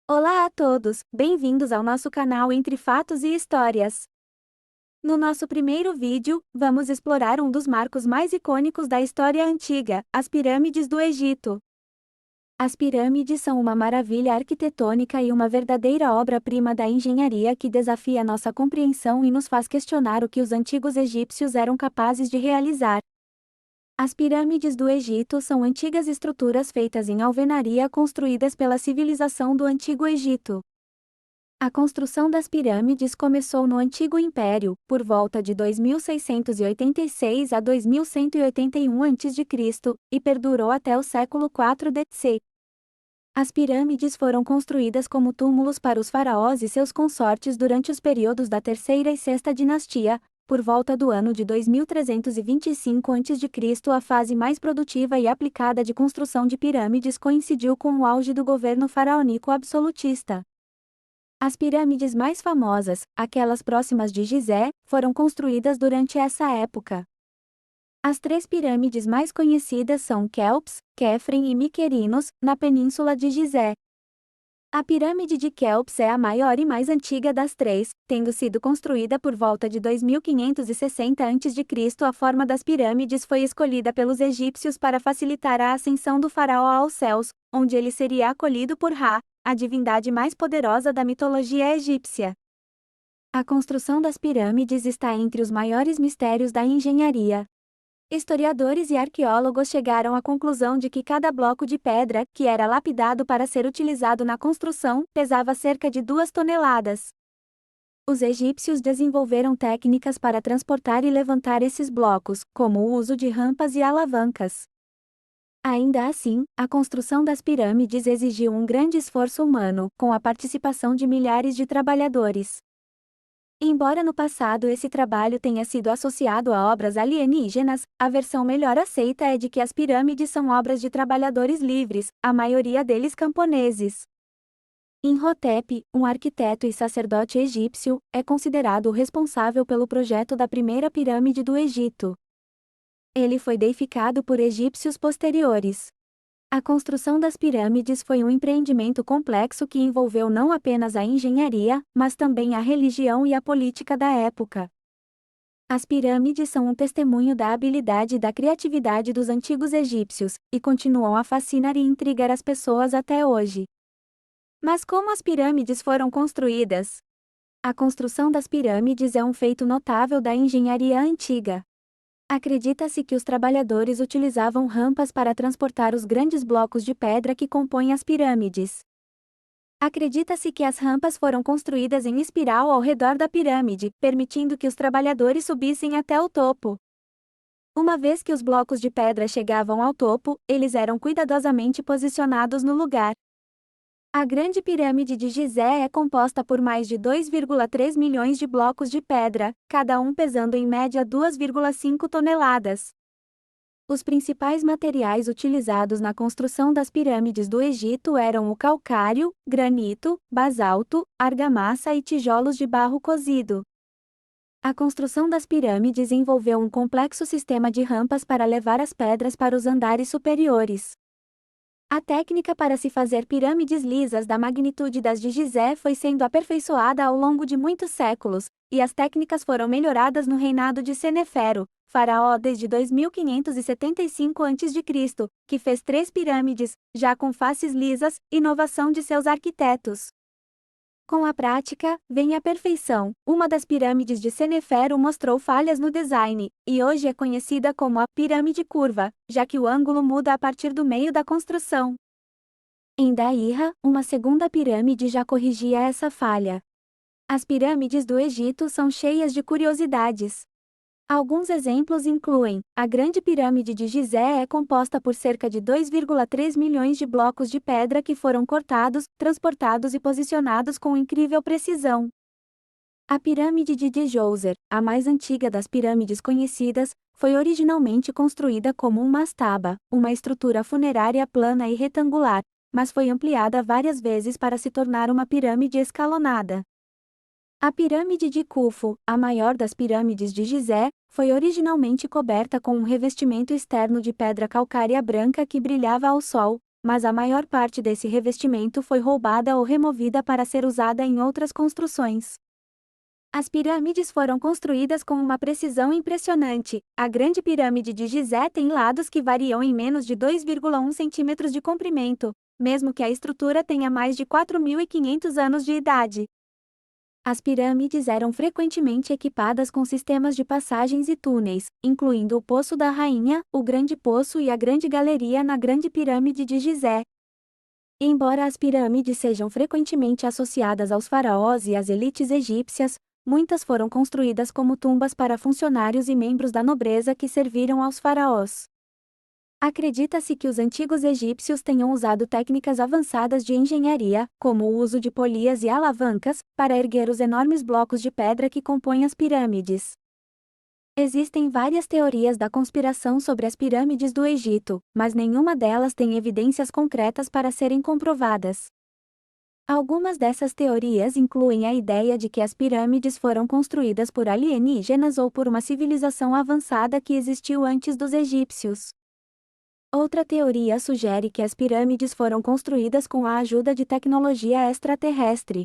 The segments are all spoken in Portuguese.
Olá a todos, bem-vindos ao nosso canal Entre Fatos e Histórias. No nosso primeiro vídeo, vamos explorar um dos marcos mais icônicos da história antiga, as pirâmides do Egito. As pirâmides são uma maravilha arquitetônica e uma verdadeira obra-prima da engenharia que desafia nossa compreensão e nos faz questionar o que os antigos egípcios eram capazes de realizar. As pirâmides do Egito são antigas estruturas feitas em alvenaria construídas pela civilização do Antigo Egito. A construção das pirâmides começou no Antigo Império, por volta de 2686 a 2181 a.C., e perdurou até o século IV d.C. As pirâmides foram construídas como túmulos para os faraós e seus consortes durante os períodos da Terceira e Sexta Dinastia. Por volta do ano de 2325 a.C., a fase mais produtiva e aplicada de construção de pirâmides coincidiu com o auge do governo faraônico absolutista. As pirâmides mais famosas, aquelas próximas de Gizé, foram construídas durante essa época. As três pirâmides mais conhecidas são Quéops, Quéfren e Miquerinos, na península de Gizé. A pirâmide de Quéops é a maior e mais antiga das três, tendo sido construída por volta de 2560 a.C. A forma das pirâmides foi escolhida pelos egípcios para facilitar a ascensão do faraó aos céus, onde ele seria acolhido por Ra, a divindade mais poderosa da mitologia egípcia. A construção das pirâmides está entre os maiores mistérios da engenharia. Historiadores e arqueólogos chegaram à conclusão de que cada bloco de pedra, que era lapidado para ser utilizado na construção, pesava cerca de 2 toneladas. Os egípcios desenvolveram técnicas para transportar e levantar esses blocos, como o uso de rampas e alavancas. Ainda assim, a construção das pirâmides exigiu um grande esforço humano, com a participação de milhares de trabalhadores. Embora no passado esse trabalho tenha sido associado a obras alienígenas, a versão melhor aceita é de que as pirâmides são obras de trabalhadores livres, a maioria deles camponeses. Imhotep, um arquiteto e sacerdote egípcio, é considerado o responsável pelo projeto da primeira pirâmide do Egito. Ele foi deificado por egípcios posteriores. A construção das pirâmides foi um empreendimento complexo que envolveu não apenas a engenharia, mas também a religião e a política da época. As pirâmides são um testemunho da habilidade e da criatividade dos antigos egípcios, e continuam a fascinar e intrigar as pessoas até hoje. Mas como as pirâmides foram construídas? A construção das pirâmides é um feito notável da engenharia antiga. Acredita-se que os trabalhadores utilizavam rampas para transportar os grandes blocos de pedra que compõem as pirâmides. Acredita-se que as rampas foram construídas em espiral ao redor da pirâmide, permitindo que os trabalhadores subissem até o topo. Uma vez que os blocos de pedra chegavam ao topo, eles eram cuidadosamente posicionados no lugar. A Grande Pirâmide de Gizé é composta por mais de 2,3 milhões de blocos de pedra, cada um pesando em média 2,5 toneladas. Os principais materiais utilizados na construção das pirâmides do Egito eram o calcário, granito, basalto, argamassa e tijolos de barro cozido. A construção das pirâmides envolveu um complexo sistema de rampas para levar as pedras para os andares superiores. A técnica para se fazer pirâmides lisas da magnitude das de Gizé foi sendo aperfeiçoada ao longo de muitos séculos, e as técnicas foram melhoradas no reinado de Senefero, faraó desde 2575 a.C., que fez 3 pirâmides, já com faces lisas, inovação de seus arquitetos. Com a prática, vem a perfeição. Uma das pirâmides de Senefero mostrou falhas no design, e hoje é conhecida como a pirâmide curva, já que o ângulo muda a partir do meio da construção. Em Daíra, uma segunda pirâmide já corrigia essa falha. As pirâmides do Egito são cheias de curiosidades. Alguns exemplos incluem: a Grande Pirâmide de Gizé é composta por cerca de 2,3 milhões de blocos de pedra que foram cortados, transportados e posicionados com incrível precisão. A Pirâmide de Djoser, a mais antiga das pirâmides conhecidas, foi originalmente construída como um mastaba, uma estrutura funerária plana e retangular, mas foi ampliada várias vezes para se tornar uma pirâmide escalonada. A pirâmide de Khufu, a maior das pirâmides de Gizé, foi originalmente coberta com um revestimento externo de pedra calcária branca que brilhava ao sol, mas a maior parte desse revestimento foi roubada ou removida para ser usada em outras construções. As pirâmides foram construídas com uma precisão impressionante. A Grande Pirâmide de Gizé tem lados que variam em menos de 2,1 centímetros de comprimento, mesmo que a estrutura tenha mais de 4.500 anos de idade. As pirâmides eram frequentemente equipadas com sistemas de passagens e túneis, incluindo o Poço da Rainha, o Grande Poço e a Grande Galeria na Grande Pirâmide de Gizé. Embora as pirâmides sejam frequentemente associadas aos faraós e às elites egípcias, muitas foram construídas como tumbas para funcionários e membros da nobreza que serviram aos faraós. Acredita-se que os antigos egípcios tenham usado técnicas avançadas de engenharia, como o uso de polias e alavancas, para erguer os enormes blocos de pedra que compõem as pirâmides. Existem várias teorias da conspiração sobre as pirâmides do Egito, mas nenhuma delas tem evidências concretas para serem comprovadas. Algumas dessas teorias incluem a ideia de que as pirâmides foram construídas por alienígenas ou por uma civilização avançada que existiu antes dos egípcios. Outra teoria sugere que as pirâmides foram construídas com a ajuda de tecnologia extraterrestre.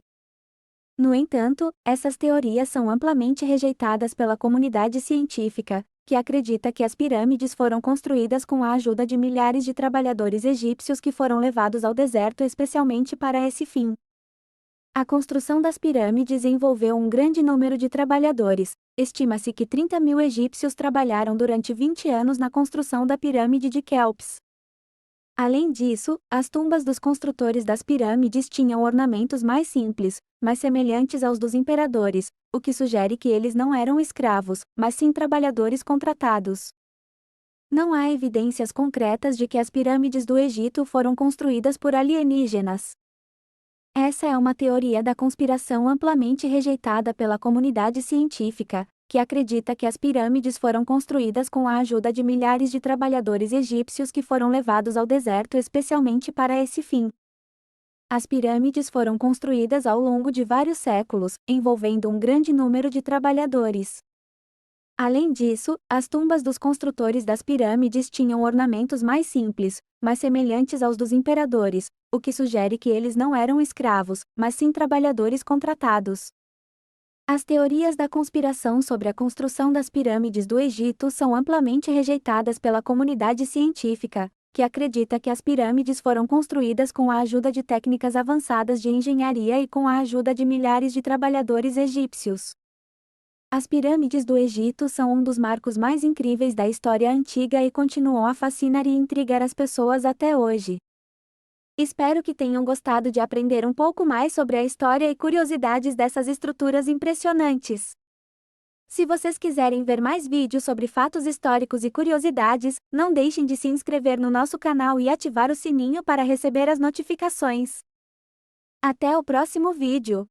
No entanto, essas teorias são amplamente rejeitadas pela comunidade científica, que acredita que as pirâmides foram construídas com a ajuda de milhares de trabalhadores egípcios que foram levados ao deserto especialmente para esse fim. A construção das pirâmides envolveu um grande número de trabalhadores. Estima-se que 30.000 egípcios trabalharam durante 20 anos na construção da pirâmide de Quéops. Além disso, as tumbas dos construtores das pirâmides tinham ornamentos mais simples, mais semelhantes aos dos imperadores, o que sugere que eles não eram escravos, mas sim trabalhadores contratados. Não há evidências concretas de que as pirâmides do Egito foram construídas por alienígenas. Essa é uma teoria da conspiração amplamente rejeitada pela comunidade científica, que acredita que as pirâmides foram construídas com a ajuda de milhares de trabalhadores egípcios que foram levados ao deserto especialmente para esse fim. As pirâmides foram construídas ao longo de vários séculos, envolvendo um grande número de trabalhadores. Além disso, as tumbas dos construtores das pirâmides tinham ornamentos mais simples, mais semelhantes aos dos imperadores, o que sugere que eles não eram escravos, mas sim trabalhadores contratados. As teorias da conspiração sobre a construção das pirâmides do Egito são amplamente rejeitadas pela comunidade científica, que acredita que as pirâmides foram construídas com a ajuda de técnicas avançadas de engenharia e com a ajuda de milhares de trabalhadores egípcios. As pirâmides do Egito são um dos marcos mais incríveis da história antiga e continuam a fascinar e intrigar as pessoas até hoje. Espero que tenham gostado de aprender um pouco mais sobre a história e curiosidades dessas estruturas impressionantes. Se vocês quiserem ver mais vídeos sobre fatos históricos e curiosidades, não deixem de se inscrever no nosso canal e ativar o sininho para receber as notificações. Até o próximo vídeo!